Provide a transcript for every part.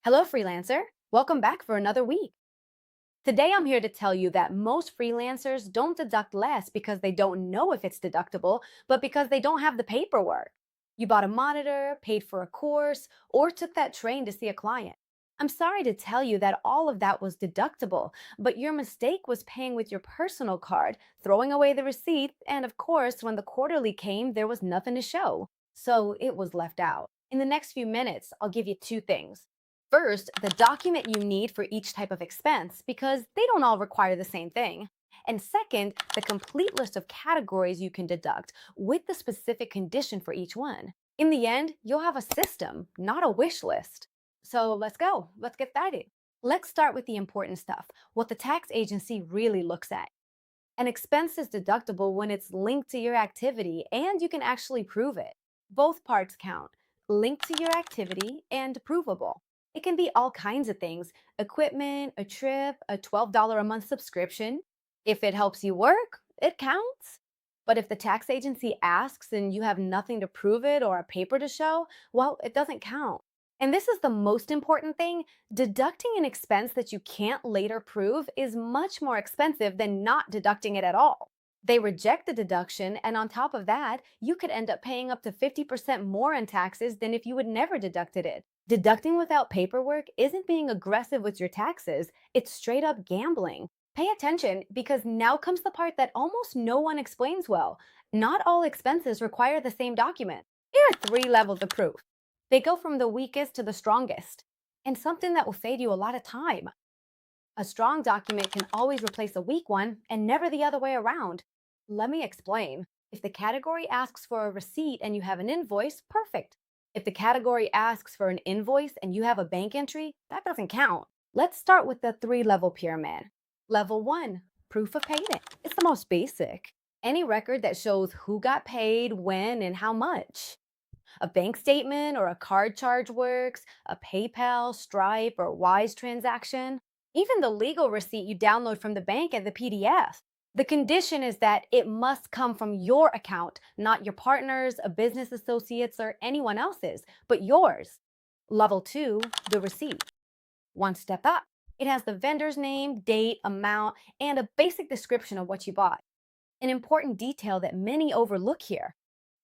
Hello, freelancer. Welcome back for another week. Today, I'm here to tell you that most freelancers don't deduct less because they don't know if it's deductible, but because they don't have the paperwork. You bought a monitor, paid for a course, or took that train to see a client. I'm sorry to tell you that all of that was deductible, but your mistake was paying with your personal card, throwing away the receipt, and of course, when the quarterly came, there was nothing to show. So it was left out. In the next few minutes, I'll give you two things. First, the document you need for each type of expense because they don't all require the same thing. And second, the complete list of categories you can deduct with the specific condition for each one. In the end, you'll have a system, not a wish list. So let's go. Let's get started. Let's start with the important stuff, what the tax agency really looks at. An expense is deductible when it's linked to your activity and you can actually prove it. Both parts count, linked to your activity and provable. It can be all kinds of things: equipment, a trip, a $12 a month subscription. If it helps you work, it counts. But if the tax agency asks and you have nothing to prove it or a paper to show, well, it doesn't count. And this is the most important thing: deducting an expense that you can't later prove is much more expensive than not deducting it at all. They reject the deduction, and on top of that, you could end up paying up to 50% more in taxes than if you had never deducted it. Deducting without paperwork isn't being aggressive with your taxes, it's straight up gambling. Pay attention because now comes the part that almost no one explains well. Not all expenses require the same document. Here are three levels of proof. They go from the weakest to the strongest, and something that will save you a lot of time. A strong document can always replace a weak one and never the other way around. Let me explain. If the category asks for a receipt and you have an invoice, perfect. If the category asks for an invoice and you have a bank entry, that doesn't count. Let's start with the three-level pyramid. Level one, proof of payment. It's the most basic. Any record that shows who got paid, when, and how much. A bank statement or a card charge works, a PayPal, Stripe, or Wise transaction. Even the legal receipt you download from the bank and the PDF. The condition is that it must come from your account, not your partner's, a business associate's, or anyone else's, but yours. Level two, the receipt. One step up. It has the vendor's name, date, amount, and a basic description of what you bought. An important detail that many overlook here: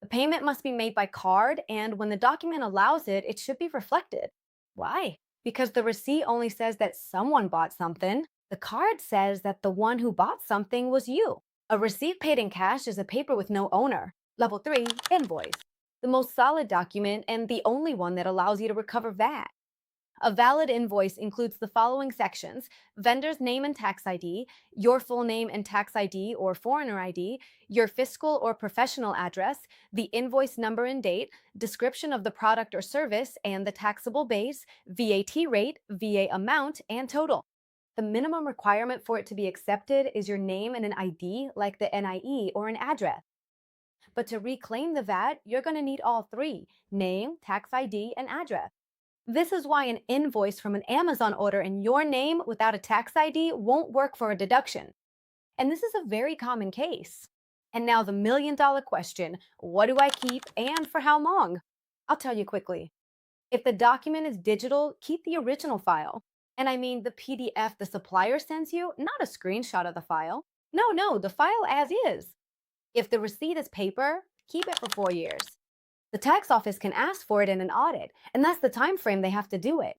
the payment must be made by card, and when the document allows it, it should be reflected. Why? Because the receipt only says that someone bought something. The card says that the one who bought something was you. A receipt paid in cash is a paper with no owner. Level three, invoice. The most solid document and the only one that allows you to recover VAT. A valid invoice includes the following sections: vendor's name and tax ID, your full name and tax ID or foreigner ID, your fiscal or professional address, the invoice number and date, description of the product or service and the taxable base, VAT rate, VA amount, and total. The minimum requirement for it to be accepted is your name and an ID like the NIE or an address. But to reclaim the VAT, you're going to need all three: name, tax ID, and address. This is why an invoice from an Amazon order in your name without a tax ID won't work for a deduction. And this is a very common case. And now the million-dollar question: what do I keep and for how long? I'll tell you quickly. If the document is digital, keep the original file. And I mean the PDF the supplier sends you, not a screenshot of the file. No, the file as is. If the receipt is paper, keep it for 4 years. The tax office can ask for it in an audit, and that's the time frame they have to do it.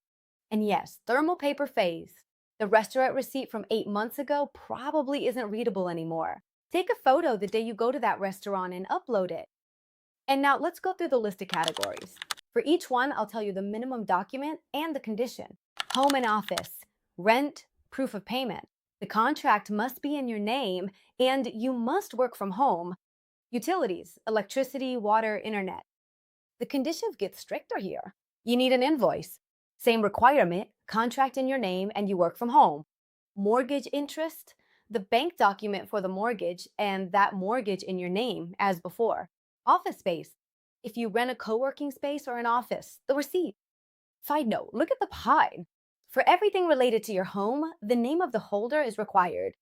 And yes, thermal paper fades. The restaurant receipt from 8 months ago probably isn't readable anymore. Take a photo the day you go to that restaurant and upload it. And now let's go through the list of categories. For each one, I'll tell you the minimum document and the condition. Home and office, rent, proof of payment. The contract must be in your name, and you must work from home. Utilities, electricity, water, internet. The conditions get stricter here. You need an invoice. Same requirement: contract in your name and you work from home. Mortgage interest, the bank document for the mortgage and that mortgage in your name as before. Office space, if you rent a co-working space or an office, the receipt. Side note, look at the pie. For everything related to your home, the name of the holder is required.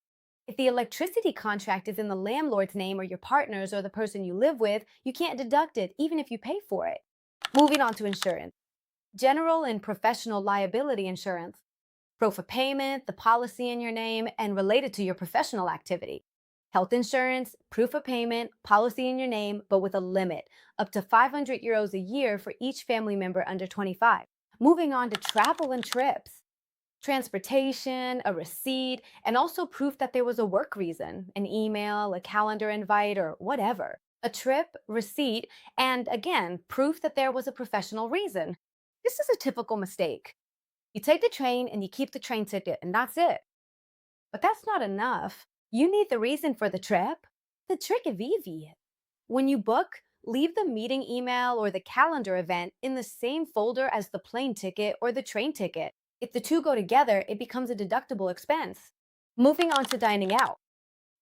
If the electricity contract is in the landlord's name or your partner's or the person you live with, you can't deduct it even if you pay for it. Moving on to insurance. General and professional liability insurance, proof of payment, the policy in your name, and related to your professional activity. Health insurance, proof of payment, policy in your name, but with a limit, up to 500 euros a year for each family member under 25. Moving on to travel and trips. Transportation, a receipt, and also proof that there was a work reason, an email, a calendar invite, or whatever. A trip, receipt, and again, proof that there was a professional reason. This is a typical mistake. You take the train and you keep the train ticket, and that's it. But that's not enough. You need the reason for the trip. The trick is easy. When you book, leave the meeting email or the calendar event in the same folder as the plane ticket or the train ticket. If the two go together, it becomes a deductible expense. Moving on to dining out.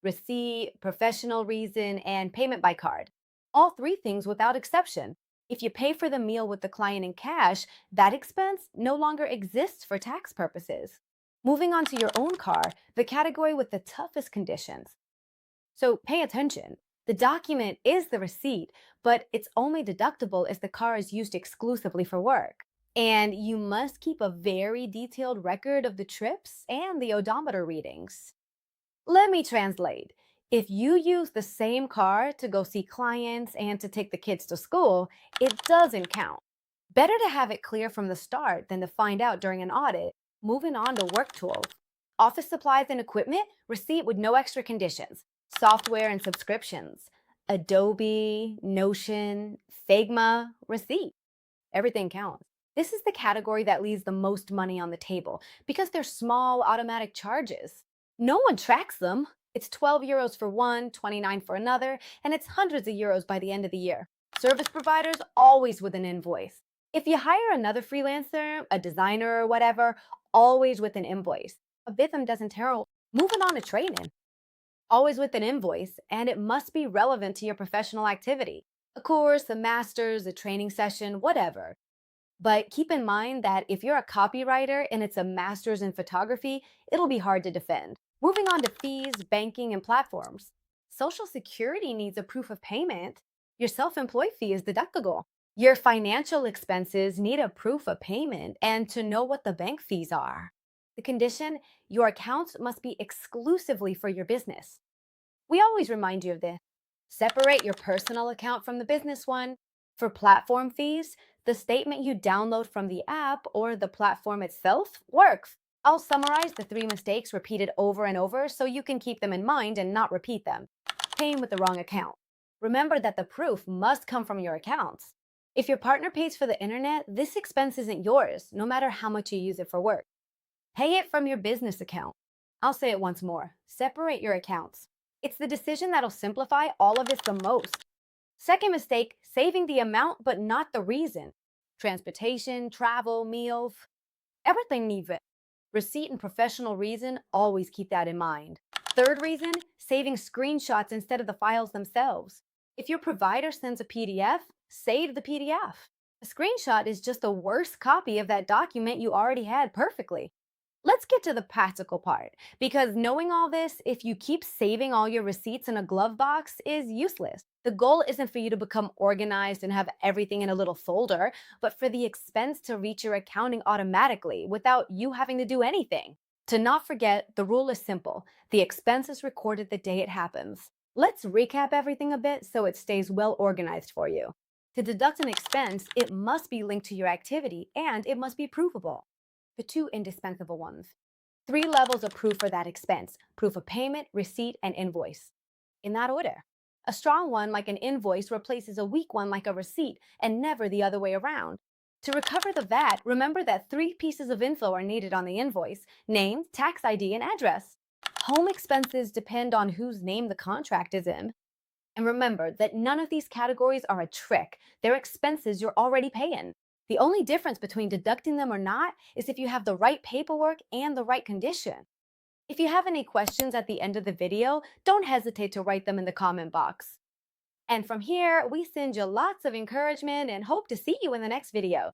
Receipt, professional reason, and payment by card. All three things without exception. If you pay for the meal with the client in cash, that expense no longer exists for tax purposes. Moving on to your own car, the category with the toughest conditions. So pay attention. The document is the receipt, but it's only deductible if the car is used exclusively for work. And you must keep a very detailed record of the trips and the odometer readings. Let me translate. If you use the same car to go see clients and to take the kids to school, it doesn't count. Better to have it clear from the start than to find out during an audit. Moving on to work tools. Office supplies and equipment, receipt with no extra conditions. Software and subscriptions. Adobe, Notion, Figma, receipt. Everything counts. This is the category that leaves the most money on the table because they're small automatic charges. No one tracks them. It's 12 euros for one, 29 for another, and it's hundreds of euros by the end of the year. Service providers always with an invoice. If you hire another freelancer, a designer or whatever, always with an invoice. A Bitham doesn't tell. Moving on to training. Always with an invoice, and it must be relevant to your professional activity. A course, a master's, a training session, whatever. But keep in mind that if you're a copywriter and it's a master's in photography, it'll be hard to defend. Moving on to fees, banking, and platforms. Social Security needs a proof of payment. Your self-employed fee is deductible. Your financial expenses need a proof of payment and to know what the bank fees are. The condition, your accounts must be exclusively for your business. We always remind you of this. Separate your personal account from the business one. For platform fees, the statement you download from the app or the platform itself works. I'll summarize the 3 mistakes repeated over and over so you can keep them in mind and not repeat them. Paying with the wrong account. Remember that the proof must come from your accounts. If your partner pays for the internet, this expense isn't yours, no matter how much you use it for work. Pay it from your business account. I'll say it once more. Separate your accounts. It's the decision that'll simplify all of this the most. Second mistake, saving the amount but not the reason. Transportation, travel, meals, everything needs it. Receipt and professional reason, always keep that in mind. Third reason, saving screenshots instead of the files themselves. If your provider sends a PDF, save the PDF. A screenshot is just a worse copy of that document you already had perfectly. Let's get to the practical part, because knowing all this, if you keep saving all your receipts in a glove box, is useless. The goal isn't for you to become organized and have everything in a little folder, but for the expense to reach your accounting automatically without you having to do anything. To not forget, the rule is simple. The expense is recorded the day it happens. Let's recap everything a bit so it stays well organized for you. To deduct an expense, it must be linked to your activity and it must be provable. The 2 indispensable ones. 3 levels of proof for that expense: proof of payment, receipt, and invoice. In that order. A strong one, like an invoice, replaces a weak one, like a receipt, and never the other way around. To recover the VAT, remember that 3 pieces of info are needed on the invoice: name, tax ID, and address. Home expenses depend on whose name the contract is in. And remember that none of these categories are a trick. They're expenses you're already paying. The only difference between deducting them or not is if you have the right paperwork and the right condition. If you have any questions at the end of the video, don't hesitate to write them in the comment box. And from here, we send you lots of encouragement and hope to see you in the next video.